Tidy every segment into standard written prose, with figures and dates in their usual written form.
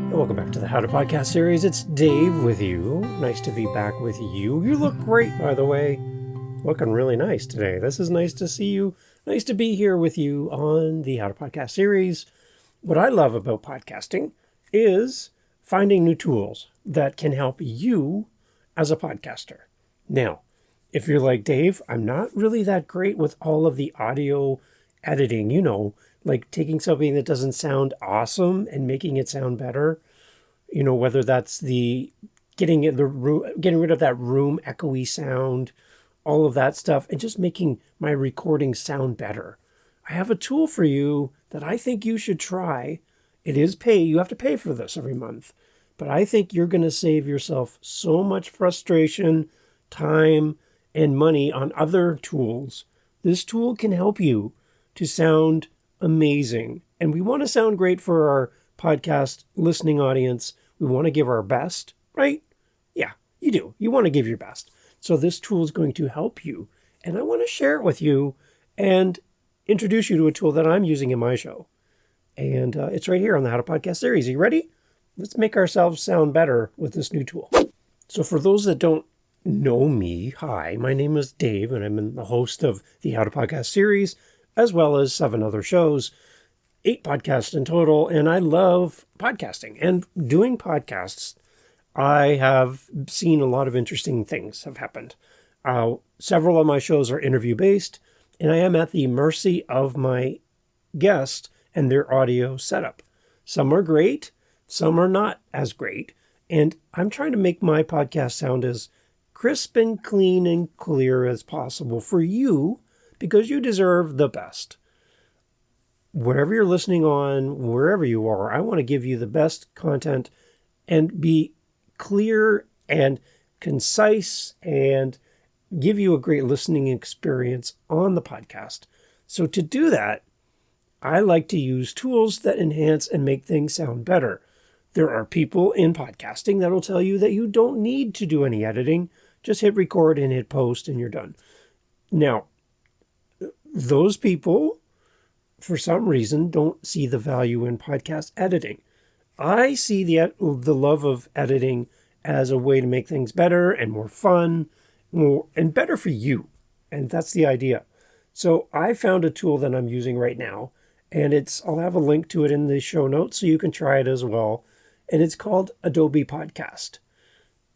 Welcome back to the How to Podcast series. It's Dave with you. Nice to be back with you. You look great, by the way. Looking really nice today. This is nice to see you. Nice to be here with you on the How to Podcast series. What I love about podcasting is finding new tools that can help you as a podcaster. Now, if you're like Dave, I'm not really that great with all of the audio editing, like taking something that doesn't sound awesome and making it sound better, whether that's the getting rid of that room echoey sound, all of that stuff, and just making my recording sound better. I have a tool for you that I think you should try. It is pay. You have to pay for this every month, but I think you're going to save yourself so much frustration, time, and money on other tools. This tool can help you to sound amazing. And we want to sound great for our podcast listening audience. We want to give our best, right? Yeah, you do. You want to give your best. So this tool is going to help you. And I want to share it with you and introduce you to a tool that I'm using in my show. And it's right here on the How to Podcast series. Are you ready? Let's make ourselves sound better with this new tool. So for those that don't know me, hi, my name is Dave, and I'm the host of the How to Podcast series, as well as 7 other shows, 8 podcasts in total, and I love podcasting. And doing podcasts, I have seen a lot of interesting things have happened. Several of my shows are interview-based, and I am at the mercy of my guest and their audio setup. Some are great, some are not as great, and I'm trying to make my podcast sound as crisp and clean and clear as possible for you, because you deserve the best. Wherever you're listening on, wherever you are, I want to give you the best content and be clear and concise and give you a great listening experience on the podcast. So to do that, I like to use tools that enhance and make things sound better. There are people in podcasting that will tell you that you don't need to do any editing. Just hit record and hit post and you're done. Now, those people, for some reason, don't see the value in podcast editing. I see the love of editing as a way to make things better and more fun, and better for you. And that's the idea. So I found a tool that I'm using right now, and I'll have a link to it in the show notes so you can try it as well. And it's called Adobe Podcast.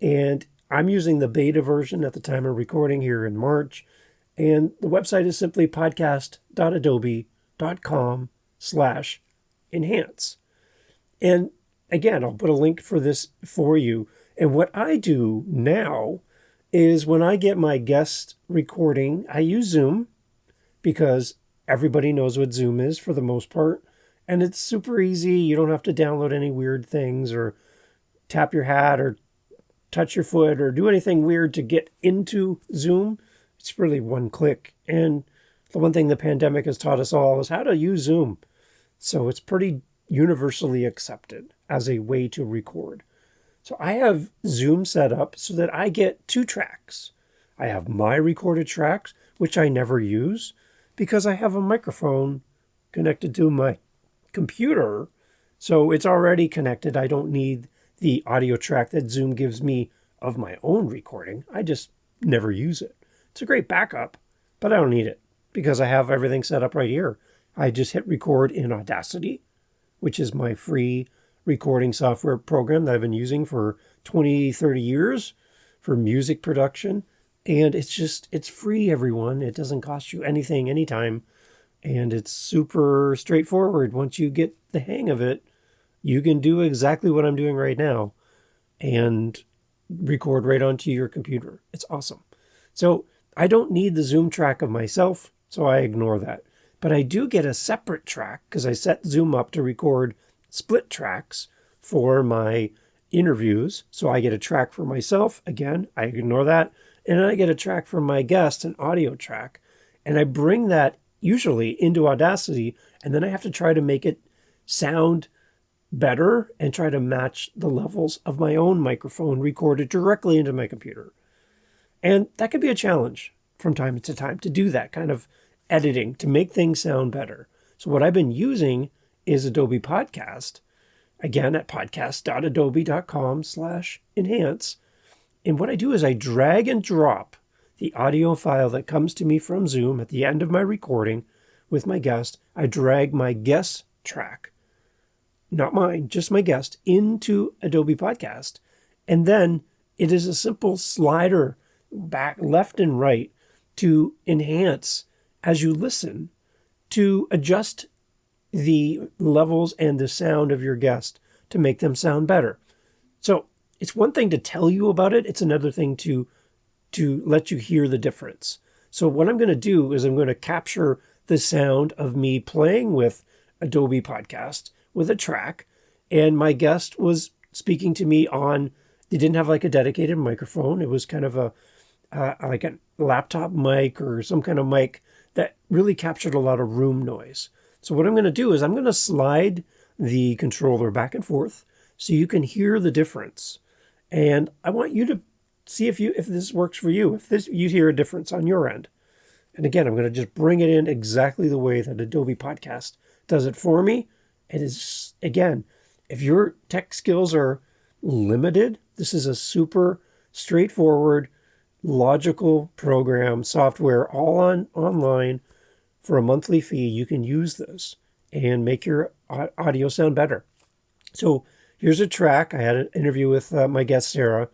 And I'm using the beta version at the time of recording here in March. And the website is simply podcast.adobe.com/enhance. And again, I'll put a link for this for you. And what I do now is when I get my guest recording, I use Zoom because everybody knows what Zoom is for the most part. And it's super easy. You don't have to download any weird things or tap your hat or touch your foot or do anything weird to get into Zoom. It's really one click. And the one thing the pandemic has taught us all is how to use Zoom. So it's pretty universally accepted as a way to record. So I have Zoom set up so that I get 2 tracks. I have my recorded tracks, which I never use because I have a microphone connected to my computer. So it's already connected. I don't need the audio track that Zoom gives me of my own recording. I just never use it. It's a great backup, but I don't need it because I have everything set up right here. I just hit record in Audacity, which is my free recording software program that I've been using for 20, 30 years for music production. And it's free, everyone. It doesn't cost you anything, anytime. And it's super straightforward. Once you get the hang of it, you can do exactly what I'm doing right now and record right onto your computer. It's awesome. So I don't need the Zoom track of myself, so I ignore that. But I do get a separate track because I set Zoom up to record split tracks for my interviews. So I get a track for myself. Again, I ignore that. And I get a track for my guest, an audio track. And I bring that usually into Audacity, and then I have to try to make it sound better and try to match the levels of my own microphone recorded directly into my computer. And that could be a challenge from time to time to do that kind of editing to make things sound better. So what I've been using is Adobe Podcast again at podcast.adobe.com/enhance. And what I do is I drag and drop the audio file that comes to me from Zoom at the end of my recording with my guest. I drag my guest track, not mine, just my guest, into Adobe Podcast. And then it is a simple slider back left and right to enhance as you listen, to adjust the levels and the sound of your guest to make them sound better. So it's one thing to tell you about it. It's another thing to let you hear the difference. So what I'm going to do is I'm going to capture the sound of me playing with Adobe Podcast with a track. And my guest was speaking to me on, they didn't have like a dedicated microphone. It was kind of like a laptop mic or some kind of mic that really captured a lot of room noise. So what I'm going to do is I'm going to slide the controller back and forth so you can hear the difference. And I want you to see if this works for you, you hear a difference on your end. And again, I'm going to just bring it in exactly the way that Adobe Podcast does it for me. It is, again, if your tech skills are limited, this is a super straightforward, logical program, software, all online for a monthly fee. You can use this and make your audio sound better. So here's a track. I had an interview with my guest, Sarah,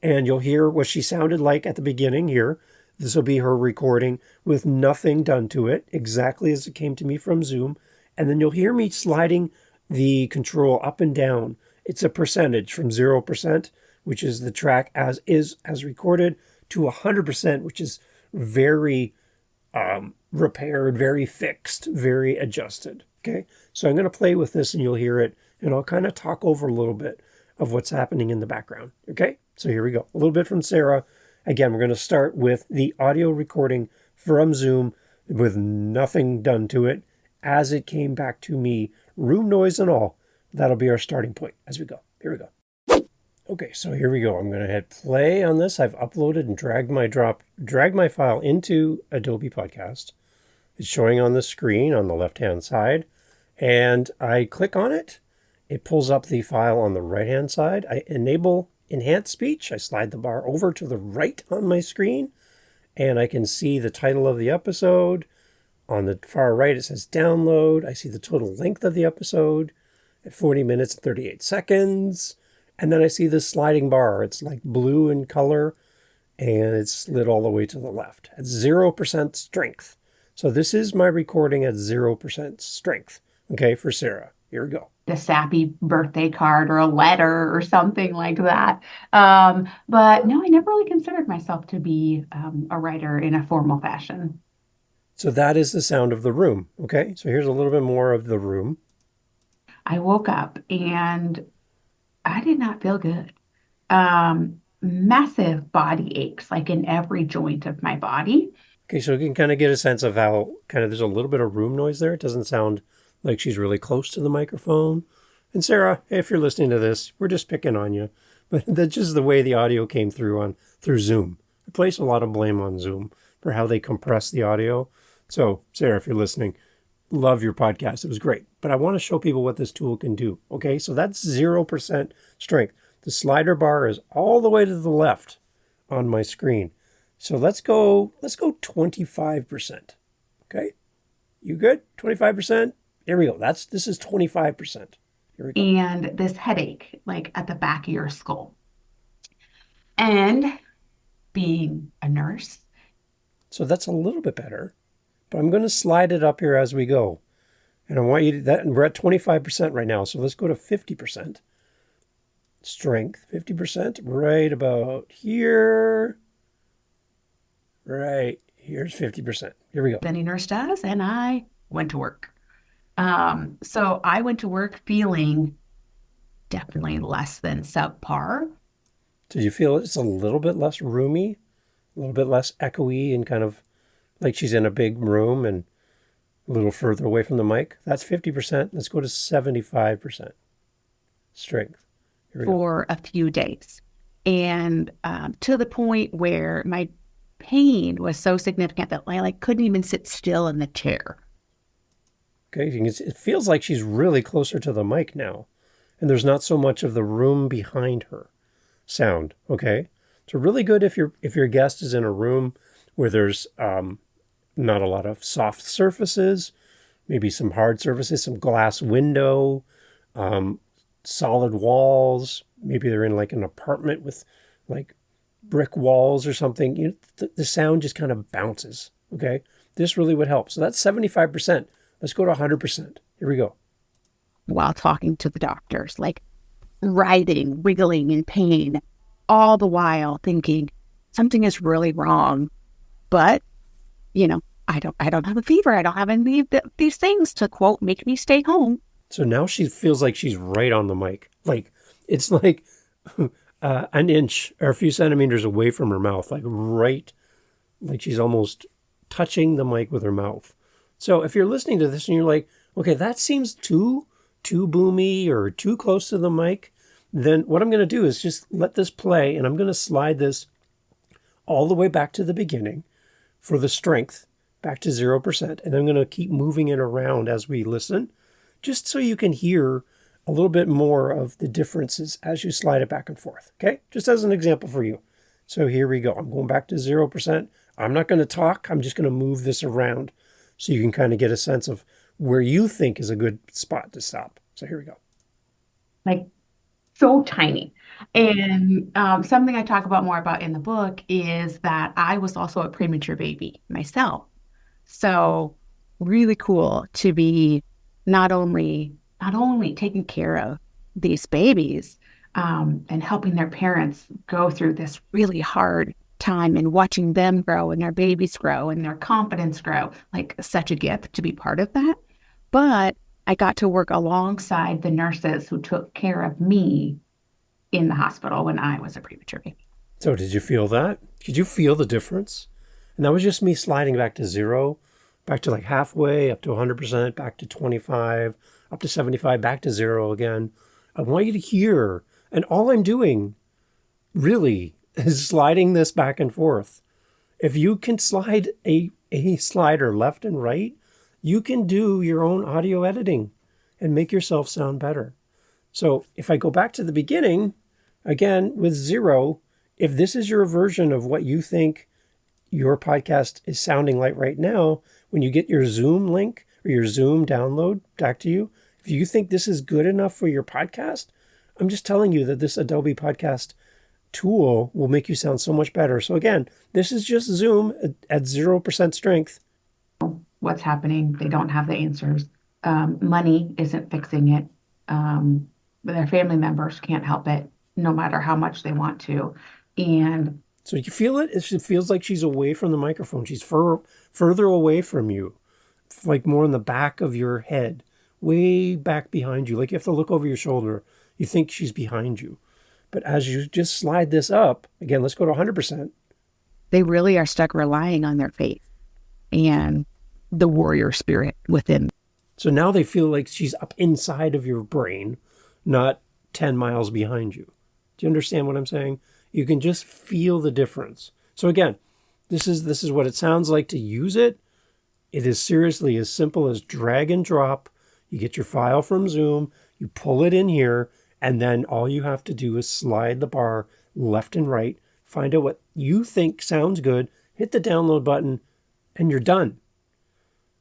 and you'll hear what she sounded like at the beginning here. This will be her recording with nothing done to it, exactly as it came to me from Zoom. And then you'll hear me sliding the control up and down. It's a percentage from 0%, which is the track as recorded, to 100%, which is very repaired, very fixed, very adjusted. Okay, so I'm going to play with this and you'll hear it, and I'll kind of talk over a little bit of what's happening in the background. Okay, so here we go. A little bit from Sarah. Again, we're going to start with the audio recording from Zoom with nothing done to it as it came back to me, room noise and all. That'll be our starting point as we go. Here we go. Okay, so here we go. I'm going to hit play on this. I've uploaded and dragged my file into Adobe Podcast. It's showing on the screen on the left-hand side, and I click on it. It pulls up the file on the right-hand side. I enable Enhance Speech. I slide the bar over to the right on my screen, and I can see the title of the episode. On the far right, it says download. I see the total length of the episode at 40 minutes and 38 seconds. And then I see this sliding bar. It's like blue in color, and it's slid all the way to the left at 0% strength. So this is my recording at 0% strength. Okay, for Sarah. Here we go. A sappy birthday card or a letter or something like that. But no, I never really considered myself to be a writer in a formal fashion. So that is the sound of the room. Okay, so here's a little bit more of the room. I woke up and I did not feel good. Massive body aches, like in every joint of my body. Okay, so you can kind of get a sense of how there's a little bit of room noise there. It doesn't sound like she's really close to the microphone. And Sarah, if you're listening to this, we're just picking on you. But that's just the way the audio came through Zoom. I place a lot of blame on Zoom for how they compress the audio. So Sarah, if you're listening, love your podcast. It was great. But I want to show people what this tool can do. Okay, so that's 0% strength. The slider bar is all the way to the left on my screen. So let's go 25%. Okay, you good? 25%? Here we go. This is 25%. Here we go. And this headache, like at the back of your skull. And being a nurse. So that's a little bit better. But I'm going to slide it up here as we go. And I want you to, we're at 25% right now. So let's go to 50%. Strength, 50%, right about here. Right, here's 50%. Here we go. Any nurse does, and I went to work. So I went to work feeling definitely less than subpar. Did you feel it's a little bit less roomy, a little bit less echoey, and kind of like she's in a big room and a little further away from the mic? That's 50%. Let's go to 75% strength. For a few days. And to the point where my pain was so significant that I couldn't even sit still in the chair. Okay, it feels like she's really closer to the mic now. and there's not so much of the room behind her sound, okay? So really good if your guest is in a room where there's not a lot of soft surfaces, maybe some hard surfaces, some glass window, solid walls. Maybe they're in like an apartment with like brick walls or something. The sound just kind of bounces, okay? This really would help. So that's 75%. Let's go to 100%. Here we go. While talking to the doctors, like writhing, wiggling in pain, all the while thinking something is really wrong. But, I don't have a fever. I don't have any of these things to, quote, make me stay home. So now she feels like she's right on the mic. Like, it's like an inch or a few centimeters away from her mouth, like she's almost touching the mic with her mouth. So if you're listening to this and you're like, okay, that seems too boomy or too close to the mic, then what I'm going to do is just let this play, and I'm going to slide this all the way back to the beginning for the strength, back to 0%. And I'm going to keep moving it around as we listen, just so you can hear a little bit more of the differences as you slide it back and forth. Okay? Just as an example for you. So here we go. I'm going back to 0%. I'm not going to talk. I'm just going to move this around so you can kind of get a sense of where you think is a good spot to stop. So here we go. Like so tiny. And something I talk about more about in the book is that I was also a premature baby myself. So really cool to be not only taking care of these babies and helping their parents go through this really hard time and watching them grow and their babies grow and their confidence grow, like such a gift to be part of that. But I got to work alongside the nurses who took care of me in the hospital when I was a premature baby. So did you feel that? Did you feel the difference? And that was just me sliding back to 0, back to like halfway, up to 100%, back to 25, up to 75, back to 0 again. I want you to hear, and all I'm doing really is sliding this back and forth. If you can slide a slider left and right, you can do your own audio editing and make yourself sound better. So if I go back to the beginning, again, with 0, if this is your version of what you think your podcast is sounding like right now, when you get your Zoom link or your Zoom download back to you, if you think this is good enough for your podcast, I'm just telling you that this Adobe Podcast tool will make you sound so much better. So again, this is just Zoom at 0% strength. What's happening? They don't have the answers. Money isn't fixing it. Their family members can't help it, no matter how much they want to. And so you feel it? It feels like she's away from the microphone. She's further away from you, like more in the back of your head, way back behind you. Like you have to look over your shoulder. You think she's behind you. But as you just slide this up, again, let's go to 100%. They really are stuck relying on their faith and the warrior spirit within. So now they feel like she's up inside of your brain, not 10 miles behind you. Do you understand what I'm saying? You can just feel the difference. So again, this is what it sounds like to use it. It is seriously as simple as drag and drop. You get your file from Zoom, you pull it in here, and then all you have to do is slide the bar left and right, find out what you think sounds good, hit the download button, and you're done.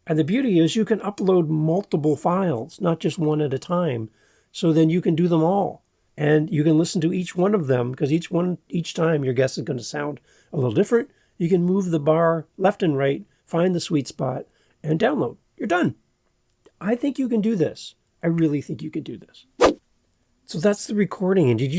And the beauty is you can upload multiple files, not just one at a time. So then you can do them all. And you can listen to each one of them, because each time your guest is going to sound a little different. You can move the bar left and right, find the sweet spot, and download. You're done. I think you can do this. I really think you can do this. So that's the recording. And did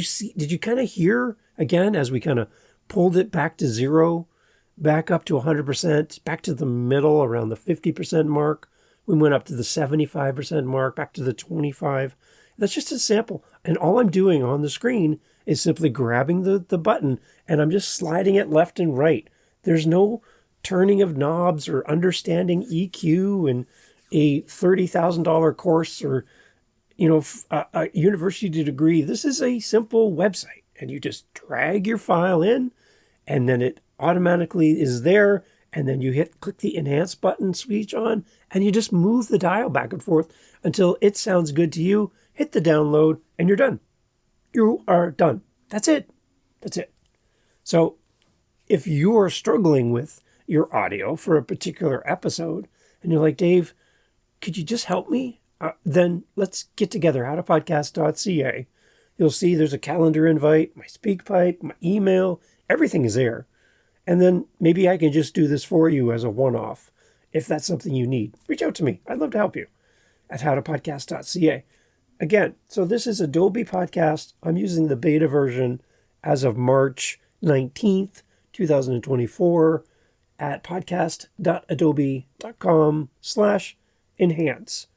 you kind of hear, again, as we kind of pulled it back to 0, back up to 100%, back to the middle around the 50% mark. We went up to the 75% mark, back to the 25. That's just a sample. And all I'm doing on the screen is simply grabbing the button and I'm just sliding it left and right. There's no turning of knobs or understanding EQ and a $30,000 course or, a university degree. This is a simple website and you just drag your file in and then it automatically is there. And then you click the enhance button, switch on, and you just move the dial back and forth until it sounds good to you hit the download, and you're done. You are done. That's it. That's it. So if you're struggling with your audio for a particular episode and you're like, Dave, could you just help me? Then let's get together, howtopodcast.ca. You'll see there's a calendar invite, my SpeakPipe, my email, everything is there. And then maybe I can just do this for you as a one-off. If that's something you need, reach out to me. I'd love to help you at howtopodcast.ca. Again, so this is Adobe Podcast. I'm using the beta version as of March 19th, 2024 at podcast.adobe.com/enhance.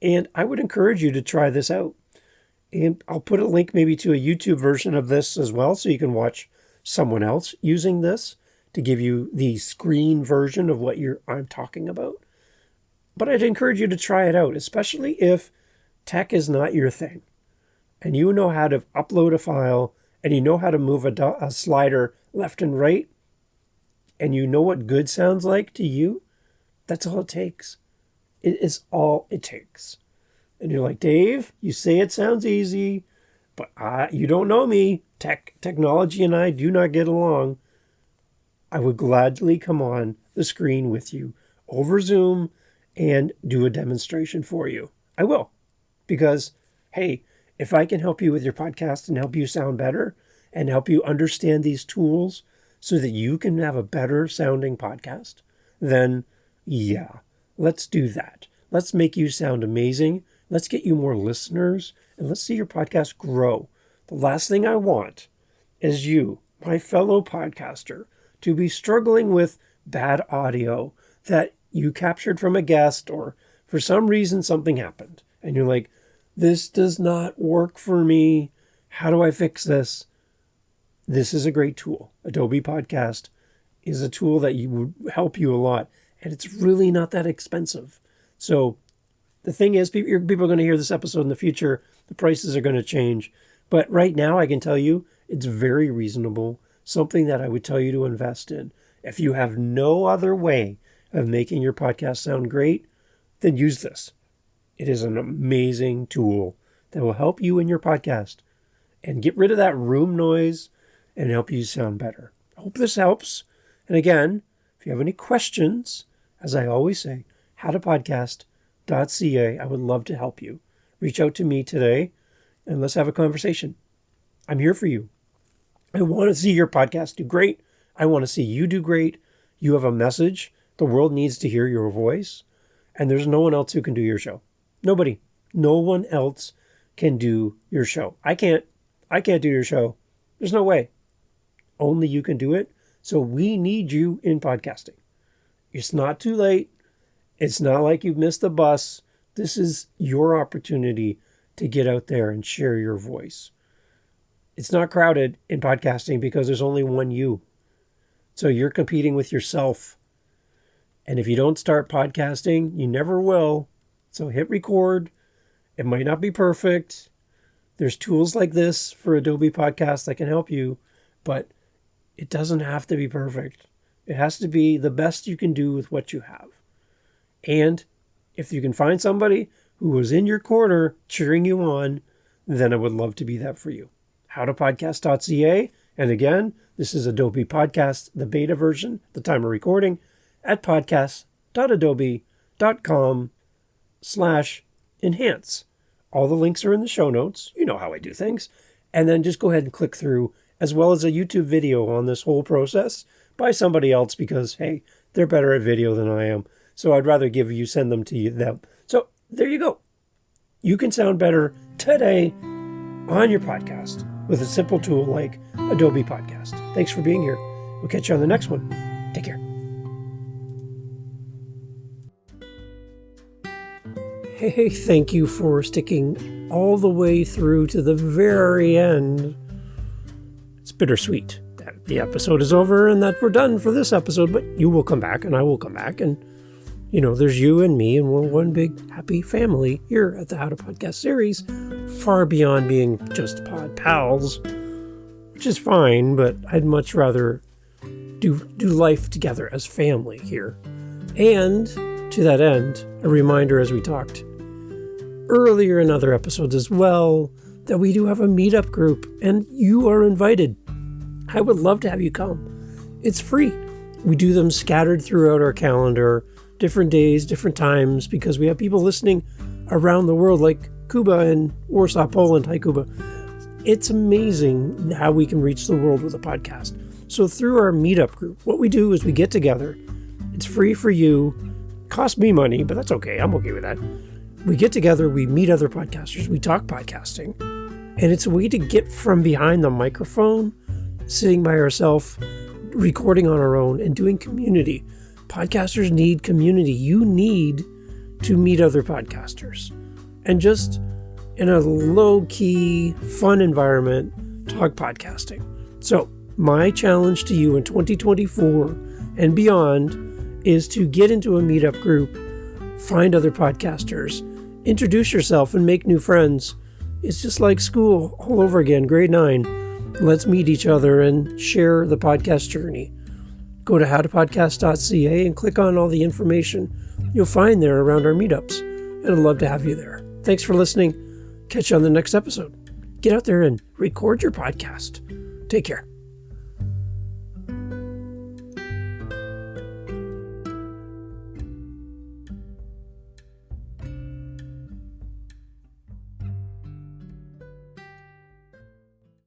And I would encourage you to try this out. And I'll put a link maybe to a YouTube version of this as well, so you can watch someone else using this to give you the screen version of what I'm talking about. But I'd encourage you to try it out, especially if tech is not your thing and you know how to upload a file and you know how to move a slider left and right and you know what good sounds like to you. That's all it takes. It is all it takes. And you're like, Dave, you say it sounds easy, but you don't know me. Technology and I do not get along. I would gladly come on the screen with you over Zoom and do a demonstration for you. I will. Because, hey, if I can help you with your podcast and help you sound better and help you understand these tools so that you can have a better sounding podcast, then yeah, let's do that. Let's make you sound amazing. Let's get you more listeners and let's see your podcast grow. The last thing I want is you, my fellow podcaster, to be struggling with bad audio that you captured from a guest or for some reason something happened. And you're like, this does not work for me. How do I fix this? This is a great tool. Adobe Podcast is a tool that would help you a lot. And it's really not that expensive. So the thing is, people are going to hear this episode in the future. The prices are going to change. But right now, I can tell you, it's very reasonable. Something that I would tell you to invest in. If you have no other way of making your podcast sound great, then use this. It is an amazing tool that will help you in your podcast and get rid of that room noise and help you sound better. I hope this helps. And again, if you have any questions, as I always say, howtopodcast.ca. I would love to help you. Reach out to me today and let's have a conversation. I'm here for you. I want to see your podcast do great. I want to see you do great. You have a message. The world needs to hear your voice. And there's no one else who can do your show. Nobody. No one else can do your show. I can't do your show. There's no way. Only you can do it. So we need you in podcasting. It's not too late. It's not like you've missed the bus. This is your opportunity to get out there and share your voice. It's not crowded in podcasting because there's only one you. So you're competing with yourself. And if you don't start podcasting, you never will. So hit record. It might not be perfect. There's tools like this for Adobe Podcast that can help you, but it doesn't have to be perfect. It has to be the best you can do with what you have. And if you can find somebody who was in your corner cheering you on, then I would love to be that for you. howtopodcast.ca. And again, this is Adobe Podcast, the beta version, the time of recording, at podcast.adobe.com/enhance. All the links are in the show notes. You know how I do things. And then just go ahead and click through, as well as a YouTube video on this whole process by somebody else because, hey, they're better at video than I am. So I'd rather send them to them. So there you go. You can sound better today on your podcast with a simple tool like Adobe Podcast. Thanks for being here. We'll catch you on the next one. Take care. Hey, thank you for sticking all the way through to the very end. It's bittersweet that the episode is over and that we're done for this episode, but you will come back and I will come back. And, there's you and me and we're one big happy family here at the How to Podcast series, far beyond being just pod pals, which is fine, but I'd much rather do life together as family here. And to that end, a reminder as we talked, earlier in other episodes as well that we do have a meetup group, and you are invited. I would love to have you come. It's free. We do them scattered throughout our calendar, different days, different times, because we have people listening around the world, like Kuba in Warsaw, Poland. Hi, Kuba. It's amazing how we can reach the world with a podcast. So through our meetup group, what we do is we get together. It's free for you. Cost me money, but that's okay. I'm okay with that. We get together, we meet other podcasters, we talk podcasting, and it's a way to get from behind the microphone, sitting by ourselves, recording on our own, and doing community. Podcasters need community. You need to meet other podcasters. And just in a low-key, fun environment, talk podcasting. So my challenge to you in 2024 and beyond is to get into a meetup group, find other podcasters, introduce yourself, and make new friends. It's just like school all over again, grade 9. Let's meet each other and share the podcast journey. Go to howtopodcast.ca and click on all the information you'll find there around our meetups. And I'd love to have you there. Thanks for listening. Catch you on the next episode. Get out there and record your podcast. Take care.